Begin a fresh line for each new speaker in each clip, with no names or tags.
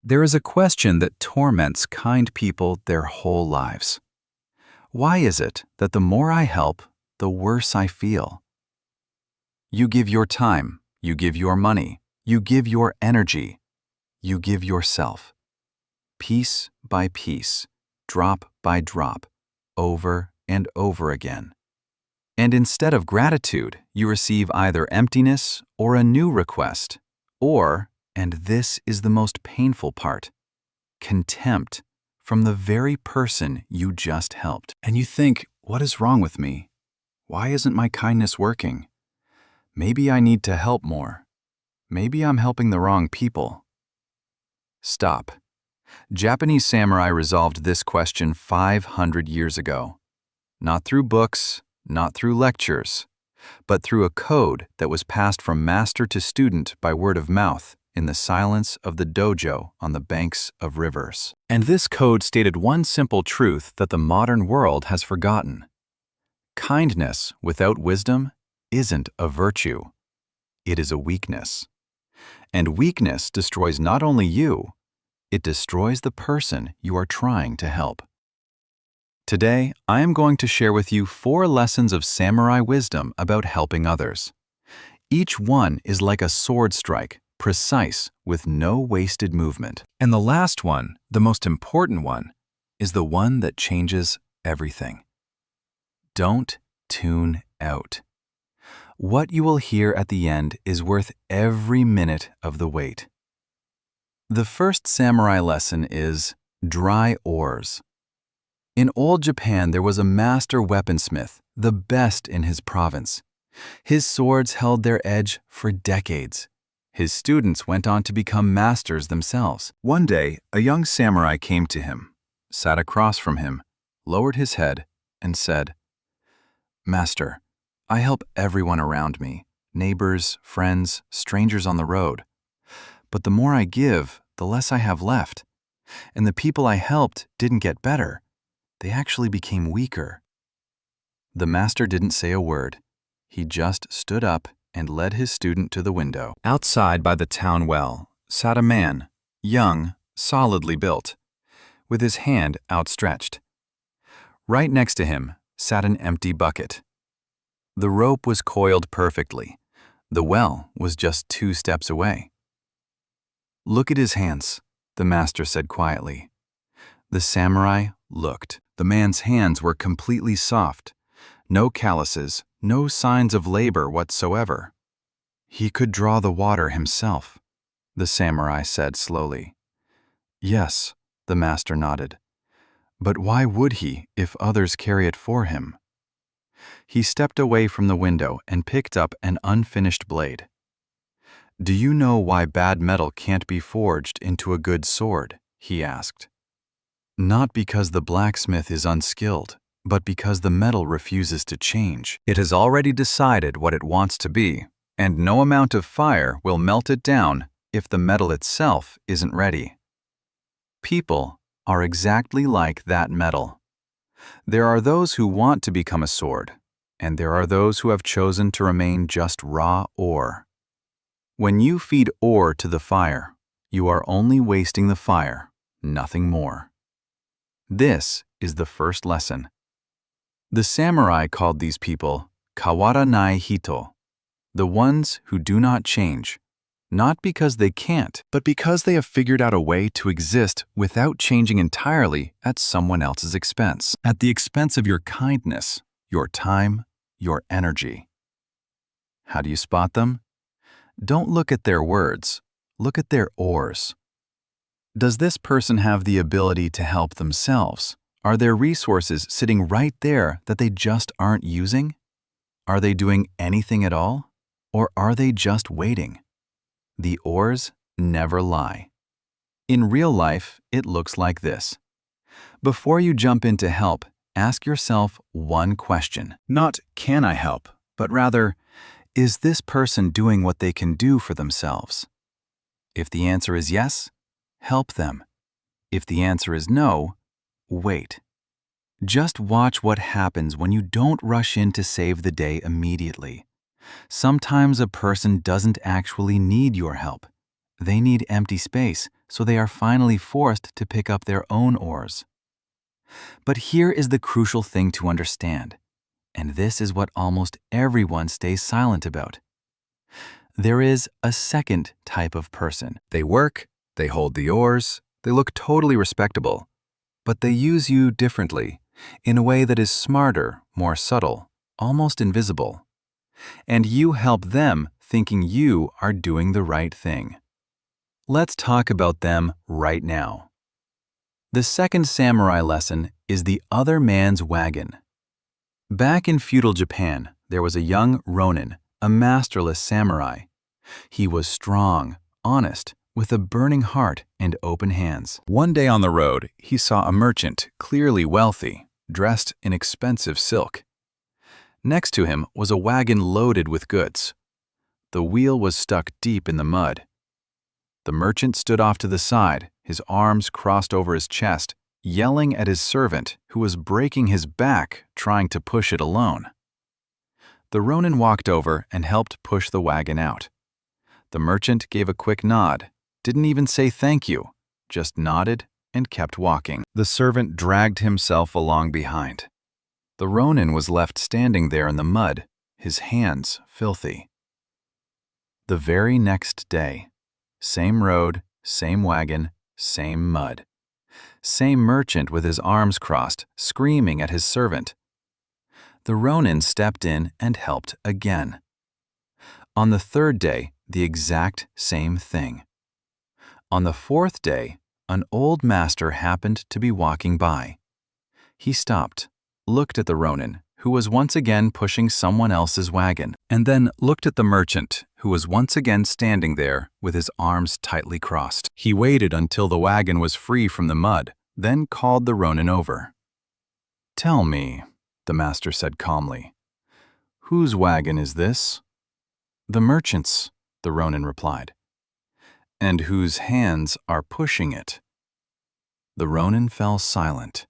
There is a question that torments kind people their whole lives. Why is it that the more I help, the worse I feel? You give your time, you give your money, you give your energy, you give yourself. Piece by piece, drop by drop, over and over again. And instead of gratitude, you receive either emptiness or a new request, or, and this is the most painful part, contempt from the very person you just helped. And you think, what is wrong with me? Why isn't my kindness working? Maybe I need to help more. Maybe I'm helping the wrong people. Stop. Japanese samurai resolved this question 500 years ago. Not through books, not through lectures, but through a code that was passed from master to student by word of mouth in the silence of the dojo on the banks of rivers. And this code stated one simple truth that the modern world has forgotten. Kindness without wisdom isn't a virtue. It is a weakness. And weakness destroys not only you, it destroys the person you are trying to help. Today, I am going to share with you 4 lessons of samurai wisdom about helping others. Each one is like a sword strike, precise, with no wasted movement. And the last one, the most important one, is the one that changes everything. Don't tune out. What you will hear at the end is worth every minute of the wait. The first samurai lesson is dry oars. In old Japan, there was a master weaponsmith, the best in his province. His swords held their edge for decades. His students went on to become masters themselves. One day, a young samurai came to him, sat across from him, lowered his head, and said, "Master, I help everyone around me, neighbors, friends, strangers on the road. But the more I give, the less I have left. And the people I helped didn't get better. They actually became weaker." The master didn't say a word. He just stood up and led his student to the window. Outside by the town well sat a man, young, solidly built, with his hand outstretched. Right next to him sat an empty bucket. The rope was coiled perfectly. The well was just 2 steps away. "Look at his hands," the master said quietly. The samurai looked. The man's hands were completely soft. No calluses, no signs of labor whatsoever. "He could draw the water himself," the samurai said slowly. "Yes," the master nodded. "But why would he if others carry it for him?" He stepped away from the window and picked up an unfinished blade. "Do you know why bad metal can't be forged into a good sword?" he asked. "Not because the blacksmith is unskilled, but because the metal refuses to change. It has already decided what it wants to be, and no amount of fire will melt it down if the metal itself isn't ready." People are exactly like that metal. There are those who want to become a sword, and there are those who have chosen to remain just raw ore. When you feed ore to the fire, you are only wasting the fire, nothing more. This is the first lesson. The samurai called these people kawaranai hito, the ones who do not change, not because they can't, but because they have figured out a way to exist without changing entirely at someone else's expense, at the expense of your kindness, your time, your energy. How do you spot them? Don't look at their words, look at their oars. Does this person have the ability to help themselves? Are there resources sitting right there that they just aren't using? Are they doing anything at all? Or are they just waiting? The oars never lie. In real life, it looks like this. Before you jump in to help, ask yourself one question. Not, can I help? But rather, is this person doing what they can do for themselves? If the answer is yes, help them. If the answer is no, wait. Just watch what happens when you don't rush in to save the day immediately. Sometimes a person doesn't actually need your help. They need empty space so they are finally forced to pick up their own oars. But here is the crucial thing to understand, and this is what almost everyone stays silent about. There is a second type of person. They work, they hold the oars, they look totally respectable, but they use you differently, in a way that is smarter, more subtle, almost invisible. And you help them thinking you are doing the right thing. Let's talk about them right now. The second samurai lesson is the other man's wagon. Back in feudal Japan, there was a young ronin, a masterless samurai. He was strong, honest, with a burning heart and open hands. One day on the road, he saw a merchant, clearly wealthy, dressed in expensive silk. Next to him was a wagon loaded with goods. The wheel was stuck deep in the mud. The merchant stood off to the side, his arms crossed over his chest, yelling at his servant, who was breaking his back trying to push it alone. The ronin walked over and helped push the wagon out. The merchant gave a quick nod, didn't even say thank you, just nodded and kept walking. The servant dragged himself along behind. The ronin was left standing there in the mud, his hands filthy. The very next day, same road, same wagon, same mud. Same merchant with his arms crossed, screaming at his servant. The ronin stepped in and helped again. On the third day, the exact same thing. On the fourth day, an old master happened to be walking by. He stopped, looked at the ronin, who was once again pushing someone else's wagon, and then looked at the merchant, who was once again standing there with his arms tightly crossed. He waited until the wagon was free from the mud, then called the ronin over. "Tell me," the master said calmly, "whose wagon is this?" "The merchant's," the ronin replied. "And whose hands are pushing it?" The ronin fell silent.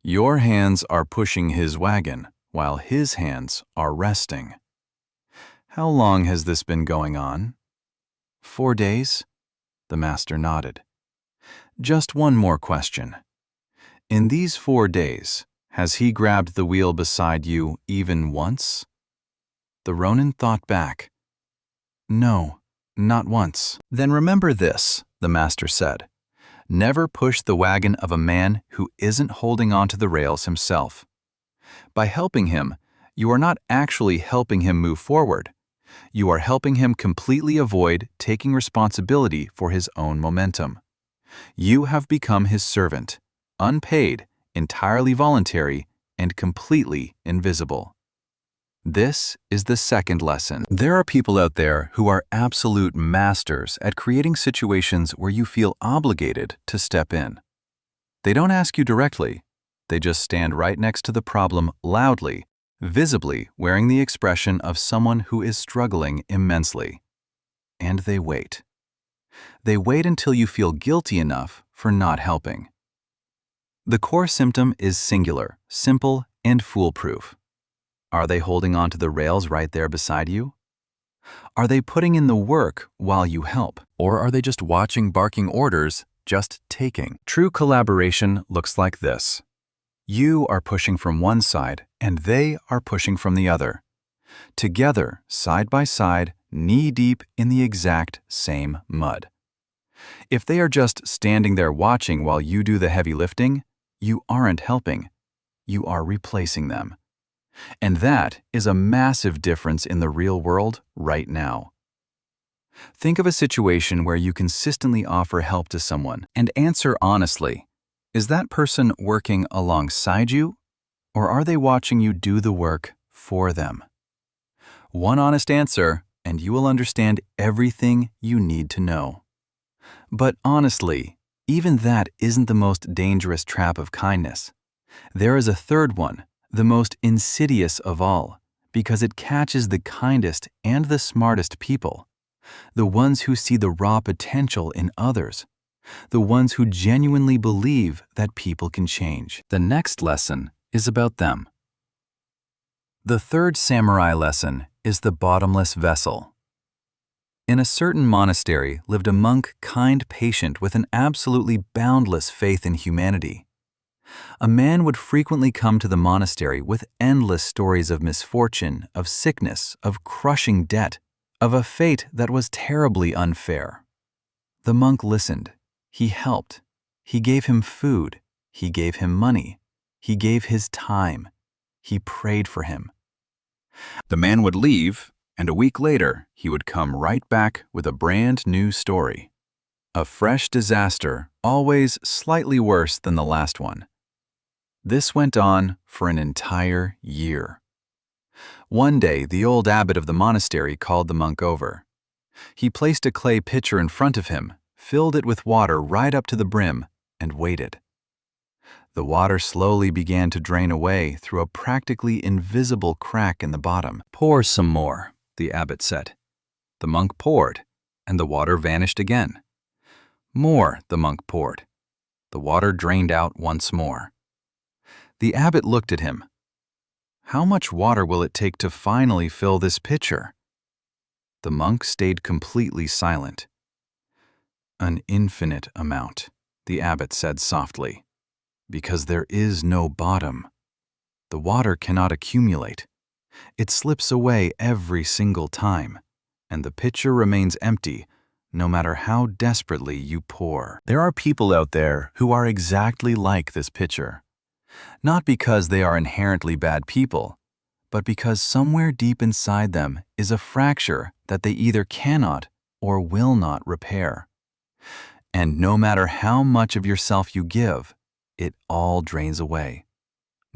"Your hands are pushing his wagon, while his hands are resting." "How long has this been going on?" 4 days, the master nodded. "Just one more question. In these 4 days, has he grabbed the wheel beside you even once?" The ronin thought back. "No, not once." "Then remember this," the master said. "Never push the wagon of a man who isn't holding onto the rails himself. By helping him, you are not actually helping him move forward. You are helping him completely avoid taking responsibility for his own momentum. You have become his servant, unpaid, entirely voluntary, and completely invisible." This is the second lesson. There are people out there who are absolute masters at creating situations where you feel obligated to step in. They don't ask you directly. They just stand right next to the problem loudly, visibly wearing the expression of someone who is struggling immensely. And they wait. They wait until you feel guilty enough for not helping. The core symptom is singular, simple, and foolproof. Are they holding onto the rails right there beside you? Are they putting in the work while you help? Or are they just watching barking orders, just taking? True collaboration looks like this. You are pushing from one side, and they are pushing from the other. Together, side by side, knee-deep in the exact same mud. If they are just standing there watching while you do the heavy lifting, you aren't helping. You are replacing them. And that is a massive difference in the real world right now. Think of a situation where you consistently offer help to someone and answer honestly. Is that person working alongside you, or are they watching you do the work for them? One honest answer, and you will understand everything you need to know. But honestly, even that isn't the most dangerous trap of kindness. There is a third one, the most insidious of all, because it catches the kindest and the smartest people, the ones who see the raw potential in others, the ones who genuinely believe that people can change. The next lesson is about them. The third samurai lesson is the bottomless vessel. In a certain monastery lived a monk, kind, patient, with an absolutely boundless faith in humanity. A man would frequently come to the monastery with endless stories of misfortune, of sickness, of crushing debt, of a fate that was terribly unfair. The monk listened. He helped. He gave him food. He gave him money. He gave his time. He prayed for him. The man would leave, and a week later, he would come right back with a brand new story. A fresh disaster, always slightly worse than the last one. This went on for an entire year. One day, the old abbot of the monastery called the monk over. He placed a clay pitcher in front of him, filled it with water right up to the brim, and waited. The water slowly began to drain away through a practically invisible crack in the bottom. "Pour some more," the abbot said. The monk poured, and the water vanished again. More, the monk poured. The water drained out once more. The abbot looked at him. "How much water will it take to finally fill this pitcher?" The monk stayed completely silent. "An infinite amount," the abbot said softly, "because there is no bottom. The water cannot accumulate. It slips away every single time, and the pitcher remains empty no matter how desperately you pour." There are people out there who are exactly like this pitcher. Not because they are inherently bad people, but because somewhere deep inside them is a fracture that they either cannot or will not repair. And no matter how much of yourself you give, it all drains away.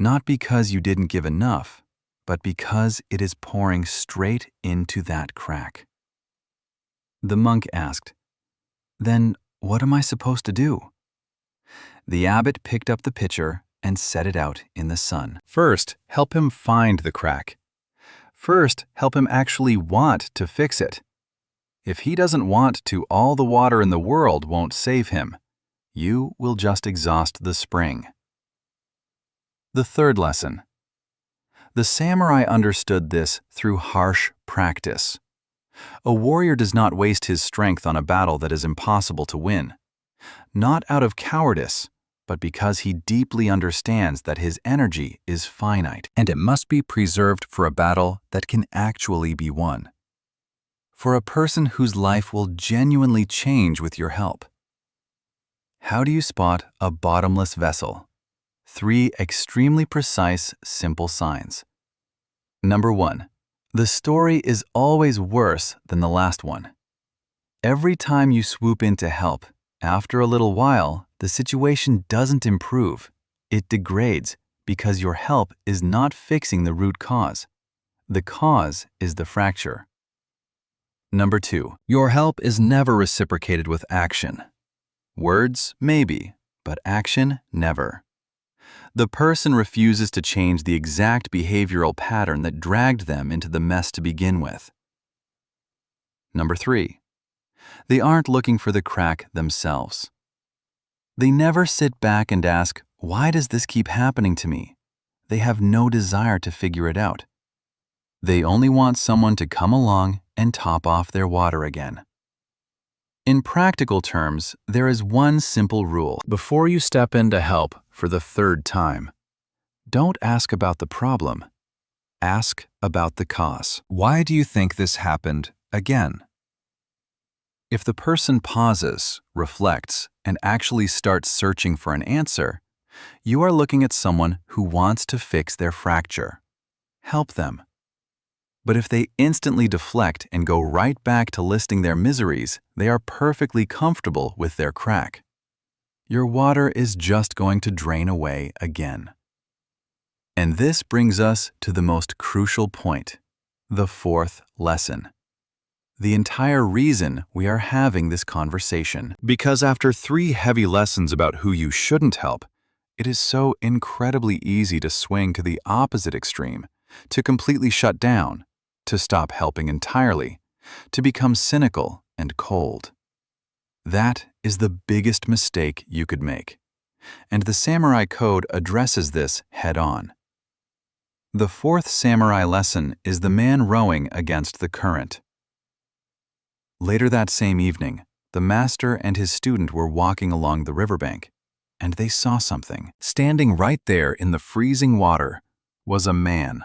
Not because you didn't give enough, but because it is pouring straight into that crack. The monk asked, "Then what am I supposed to do?" The abbot picked up the pitcher and set it out in the sun. First, help him find the crack. First, help him actually want to fix it. If he doesn't want to, all the water in the world won't save him. You will just exhaust the spring. The third lesson. The samurai understood this through harsh practice. A warrior does not waste his strength on a battle that is impossible to win. Not out of cowardice, but because he deeply understands that his energy is finite and it must be preserved for a battle that can actually be won. For a person whose life will genuinely change with your help. How do you spot a bottomless vessel? 3 extremely precise, simple signs. Number 1. The story is always worse than the last one. Every time you swoop in to help, after a little while, the situation doesn't improve. It degrades because your help is not fixing the root cause. The cause is the fracture. Number 2. Your help is never reciprocated with action. Words, maybe, but action, never. The person refuses to change the exact behavioral pattern that dragged them into the mess to begin with. Number 3. They aren't looking for the crack themselves. They never sit back and ask, "Why does this keep happening to me?" They have no desire to figure it out. They only want someone to come along and top off their water again. In practical terms, there is one simple rule. Before you step in to help for the 3rd time, don't ask about the problem. Ask about the cause. Why do you think this happened again? If the person pauses, reflects, and actually starts searching for an answer, you are looking at someone who wants to fix their fracture. Help them. But if they instantly deflect and go right back to listing their miseries, they are perfectly comfortable with their crack. Your water is just going to drain away again. And this brings us to the most crucial point, the 4th lesson. The entire reason we are having this conversation. Because after 3 heavy lessons about who you shouldn't help, it is so incredibly easy to swing to the opposite extreme, to completely shut down, to stop helping entirely, to become cynical and cold. That is the biggest mistake you could make, and the Samurai Code addresses this head-on. The 4th samurai lesson is the man rowing against the current. Later that same evening, the master and his student were walking along the riverbank, and they saw something. Standing right there in the freezing water was a man.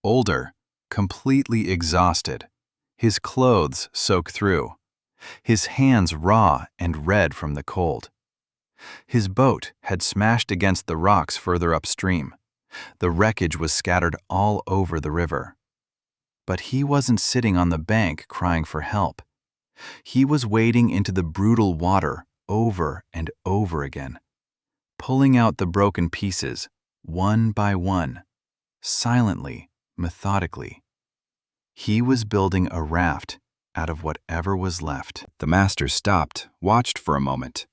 Older, completely exhausted, his clothes soaked through, his hands raw and red from the cold. His boat had smashed against the rocks further upstream. The wreckage was scattered all over the river. But he wasn't sitting on the bank crying for help. He was wading into the brutal water over and over again, pulling out the broken pieces, one by one, silently, methodically. He was building a raft out of whatever was left. The master stopped, watched for a moment,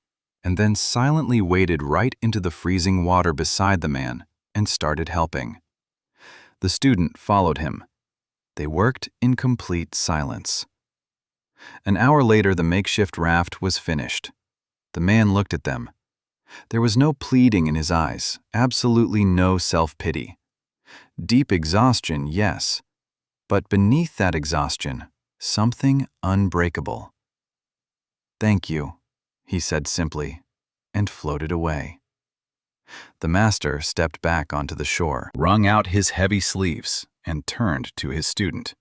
and then silently waded right into the freezing water beside the man and started helping. The student followed him. They worked in complete silence. An hour later, the makeshift raft was finished. The man looked at them. There was no pleading in his eyes, absolutely no self-pity. Deep exhaustion, yes, but beneath that exhaustion, something unbreakable. "Thank you," he said simply, and floated away. The master stepped back onto the shore, wrung out his heavy sleeves, and turned to his student.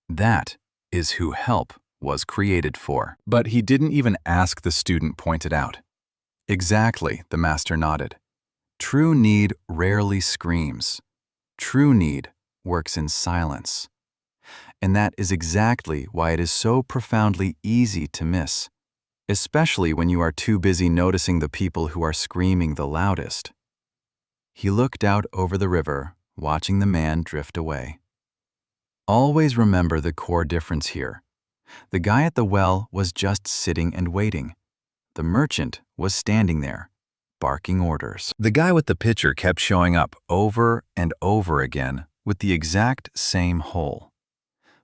"That is who help was created for." But he didn't even ask, the student pointed out. "Exactly," the master nodded. "True need rarely screams. True need works in silence. And that is exactly why it is so profoundly easy to miss, especially when you are too busy noticing the people who are screaming the loudest." He looked out over the river, watching the man drift away. Always remember the core difference here. The guy at the well was just sitting and waiting. The merchant was standing there, barking orders. The guy with the pitcher kept showing up over and over again with the exact same hole.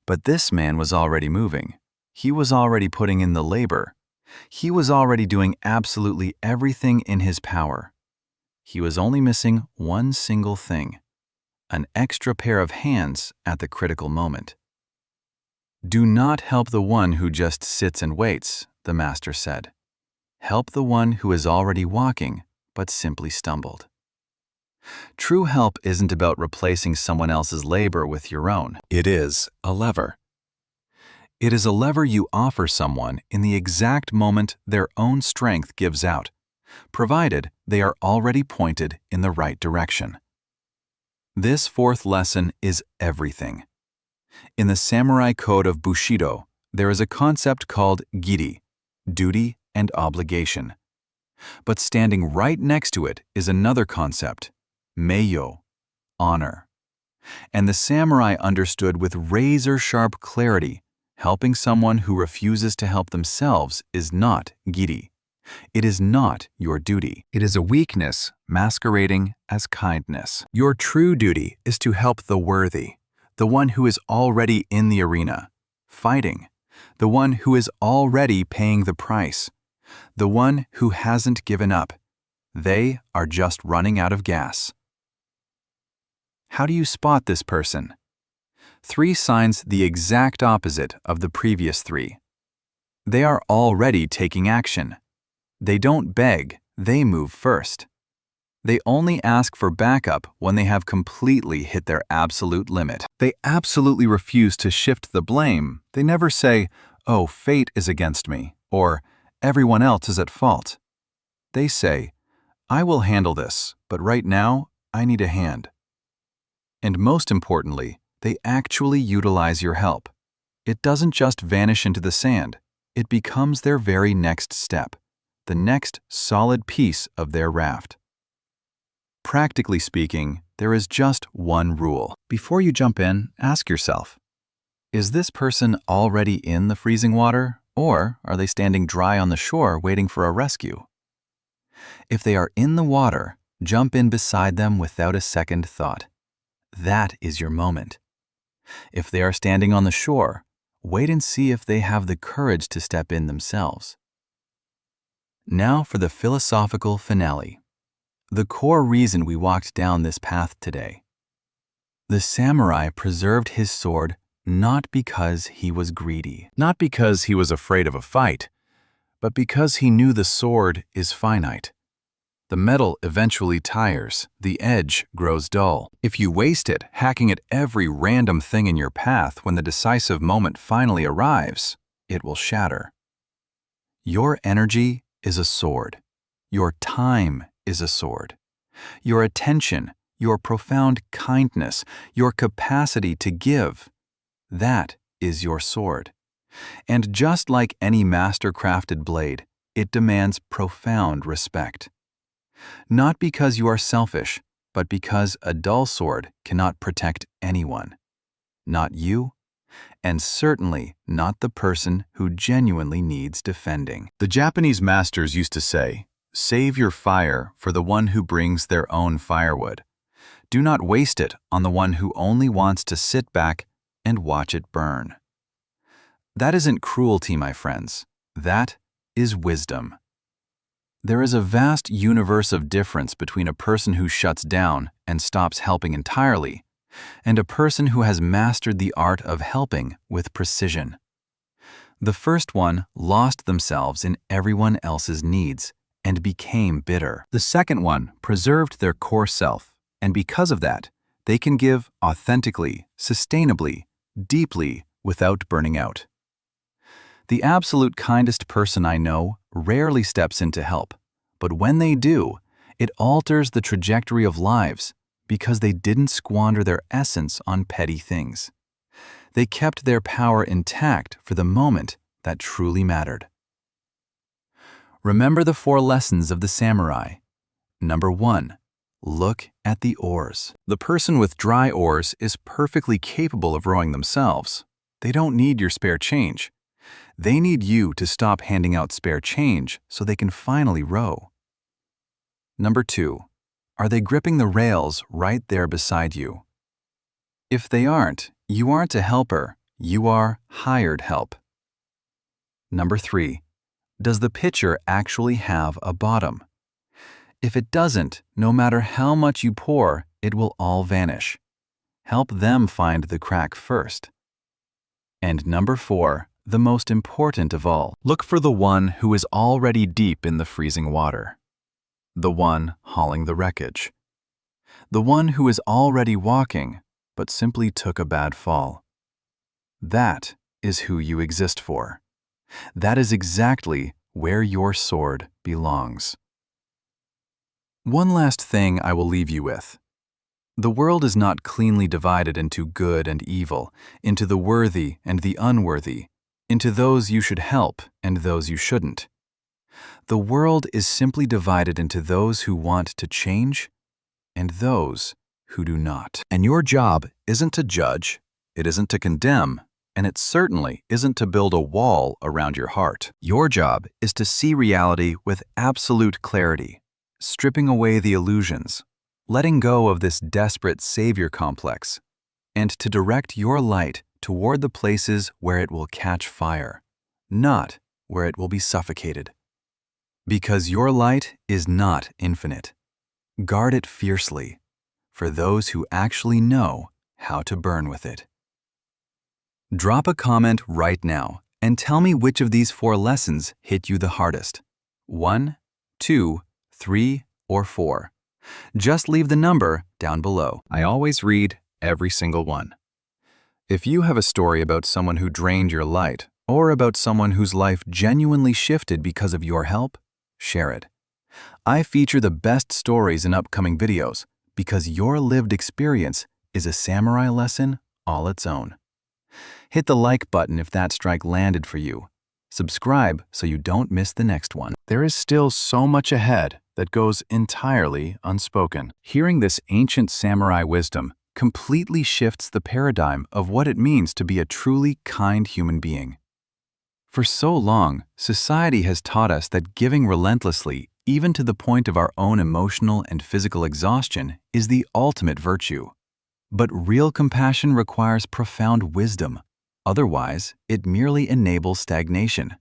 But this man was already moving. He was already putting in the labor. He was already doing absolutely everything in his power. He was only missing one single thing: an extra pair of hands at the critical moment. "Do not help the one who just sits and waits," the master said. "Help the one who is already walking, but simply stumbled." True help isn't about replacing someone else's labor with your own. It is a lever. It is a lever you offer someone in the exact moment their own strength gives out, provided they are already pointed in the right direction. This fourth lesson is everything. In the samurai code of Bushido, there is a concept called giri, duty and obligation. But standing right next to it is another concept, meiyo, honor. And the samurai understood with razor-sharp clarity, helping someone who refuses to help themselves is not giri. It is not your duty. It is a weakness masquerading as kindness. Your true duty is to help the worthy, the one who is already in the arena, fighting, the one who is already paying the price, the one who hasn't given up. They are just running out of gas. How do you spot this person? 3 signs the exact opposite of the previous 3. They are already taking action. They don't beg, they move first. They only ask for backup when they have completely hit their absolute limit. They absolutely refuse to shift the blame. They never say, "Oh, fate is against me," or "everyone else is at fault." They say, "I will handle this, but right now, I need a hand." And most importantly, they actually utilize your help. It doesn't just vanish into the sand. It becomes their very next step, the next solid piece of their raft. Practically speaking, there is just one rule. Before you jump in, ask yourself, is this person already in the freezing water, or are they standing dry on the shore waiting for a rescue? If they are in the water, jump in beside them without a second thought. That is your moment. If they are standing on the shore, wait and see if they have the courage to step in themselves. Now for the philosophical finale. The core reason we walked down this path today. The samurai preserved his sword not because he was greedy,
Not because he was afraid of a fight, but because he knew the sword is finite. The metal eventually tires, the edge grows dull. If you waste it hacking at every random thing in your path when the decisive moment finally arrives, it will shatter. Your energy is a sword. Your time is a sword. Your attention, your profound kindness, your capacity to give, that is your sword. And just like any master-crafted blade, it demands profound respect. Not because you are selfish, but because a dull sword cannot protect anyone. Not you, and certainly not the person who genuinely needs defending. The Japanese masters used to say, "Save your fire for the one who brings their own firewood. Do not waste it on the one who only wants to sit back and watch it burn." That isn't cruelty, my friends. That is wisdom. There is a vast universe of difference between a person who shuts down and stops helping entirely, and a person who has mastered the art of helping with precision. The first one lost themselves in everyone else's needs and became bitter. The second one preserved their core self, and because of that, they can give authentically, sustainably, deeply, without burning out. The absolute kindest person I know rarely steps in to help, but when they do, it alters the trajectory of lives because they didn't squander their essence on petty things. They kept their power intact for the moment that truly mattered. Remember the 4 lessons of the samurai. Number 1, look at the oars. The person with dry oars is perfectly capable of rowing themselves. They don't need your spare change. They need you to stop handing out spare change so they can finally row. Number 2, are they gripping the rails right there beside you? If they aren't, you aren't a helper, you are hired help. Number 3, does the pitcher actually have a bottom? If it doesn't, no matter how much you pour, it will all vanish. Help them find the crack first. And number 4, the most important of all, look for the one who is already deep in the freezing water. The one hauling the wreckage. The one who is already walking, but simply took a bad fall. That is who you exist for. That is exactly where your sword belongs. One last thing I will leave you with. The world is not cleanly divided into good and evil, into the worthy and the unworthy, into those you should help and those you shouldn't. The world is simply divided into those who want to change and those who do not. And your job isn't to judge, it isn't to condemn, and it certainly isn't to build a wall around your heart. Your job is to see reality with absolute clarity, stripping away the illusions, letting go of this desperate savior complex, and to direct your light toward the places where it will catch fire, not where it will be suffocated. Because your light is not infinite. Guard it fiercely, for those who actually know how to burn with it. Drop a comment right now and tell me which of these 4 lessons hit you the hardest. 1, 2, 3, or 4. Just leave the number down below. I always read every single one. If you have a story about someone who drained your light, or about someone whose life genuinely shifted because of your help, share it. I feature the best stories in upcoming videos because your lived experience is a samurai lesson all its own. Hit the like button if that strike landed for you. Subscribe so you don't miss the next one. There is still so much ahead that goes entirely unspoken. Hearing this ancient samurai wisdom completely shifts the paradigm of what it means to be a truly kind human being. For so long, society has taught us that giving relentlessly, even to the point of our own emotional and physical exhaustion, is the ultimate virtue. But real compassion requires profound wisdom. Otherwise, it merely enables stagnation.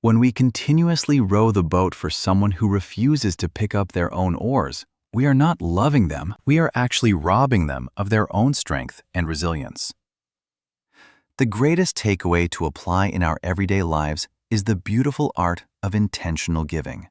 When we continuously row the boat for someone who refuses to pick up their own oars, we are not loving them, we are actually robbing them of their own strength and resilience.
The greatest takeaway to apply in our everyday lives is the beautiful art of intentional giving.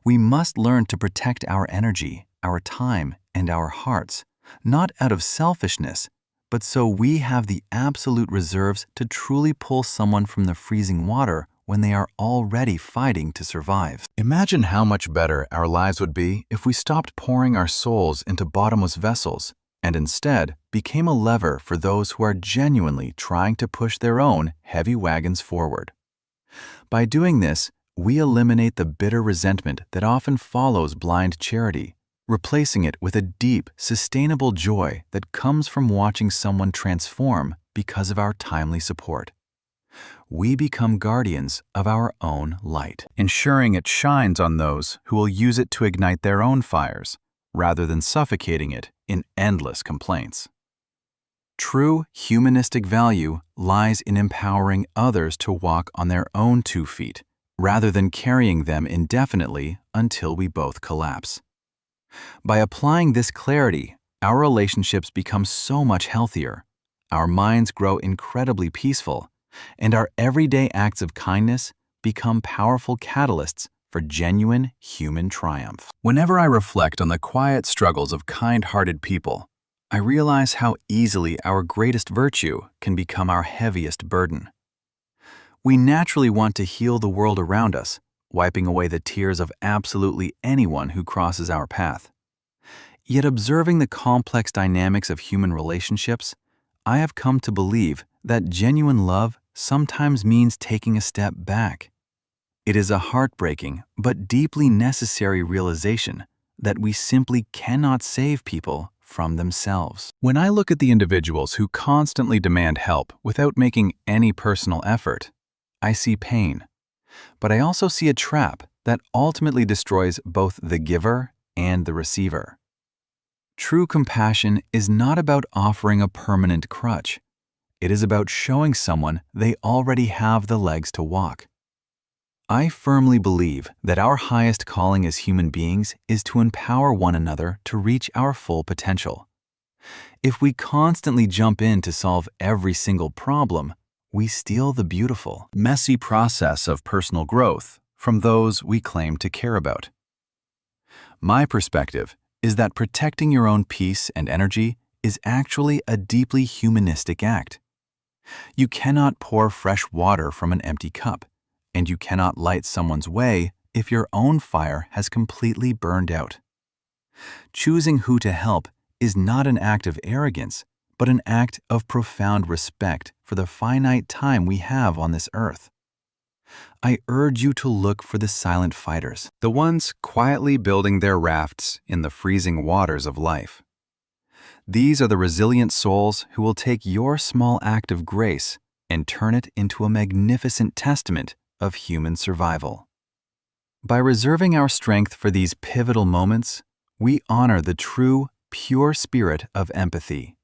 We must learn to protect our energy, our time, and our hearts, not out of selfishness, but so we have the absolute reserves to truly pull someone from the freezing water when they are already fighting to survive. Imagine how much better our lives would be if we stopped pouring our souls into bottomless vessels and instead became a lever for those who are genuinely trying to push their own heavy wagons forward. By doing this, we eliminate the bitter resentment that often follows blind charity, replacing it with a deep, sustainable joy that comes from watching someone transform because of our timely support. We become guardians of our own light, ensuring it shines on those who will use it to ignite their own fires, rather than suffocating it in endless complaints. True humanistic value lies in empowering others to walk on their own 2 feet, rather than carrying them indefinitely until we both collapse. By applying this clarity, our relationships become so much healthier, our minds grow incredibly peaceful, and our everyday acts of kindness become powerful catalysts for genuine human triumph. Whenever I reflect on the quiet struggles of kind-hearted people, I realize how easily our greatest virtue can become our heaviest burden. We naturally want to heal the world around us, wiping away the tears of absolutely anyone who crosses our path. Yet observing the complex dynamics of human relationships, I have come to believe that genuine love sometimes means taking a step back. It is a heartbreaking but deeply necessary realization that we simply cannot save people from themselves. When I look at the individuals who constantly demand help without making any personal effort, I see pain. But I also see a trap that ultimately destroys both the giver and the receiver. True compassion is not about offering a permanent crutch. It is about showing someone they already have the legs to walk. I firmly believe that our highest calling as human beings is to empower one another to reach our full potential. If we constantly jump in to solve every single problem, we steal the beautiful, messy process of personal growth from those we claim to care about. My perspective is that protecting your own peace and energy is actually a deeply humanistic act. You cannot pour fresh water from an empty cup, and you cannot light someone's way if your own fire has completely burned out. Choosing who to help is not an act of arrogance, but an act of profound respect for the finite time we have on this earth. I urge you to look for the silent fighters, the ones quietly building their rafts in the freezing waters of life. These are the resilient souls who will take your small act of grace and turn it into a magnificent testament of human survival. By reserving our strength for these pivotal moments, we honor the true, pure spirit of empathy.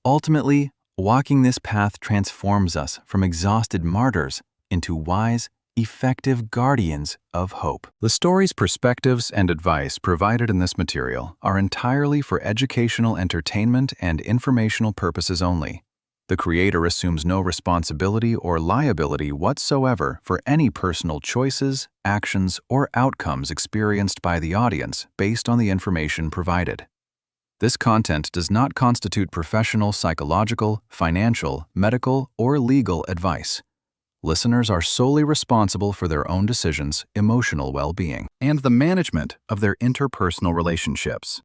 Ultimately, walking this path transforms us from exhausted martyrs into wise, effective guardians of hope. The stories, perspectives, and advice provided in this material are entirely for educational, entertainment, and informational purposes only. The creator assumes no responsibility or liability whatsoever for any personal choices, actions, or outcomes experienced by the audience based on the information provided. This content does not constitute professional, psychological, financial, medical, or legal advice. Listeners are solely responsible for their own decisions, emotional well-being, and the management of their interpersonal relationships.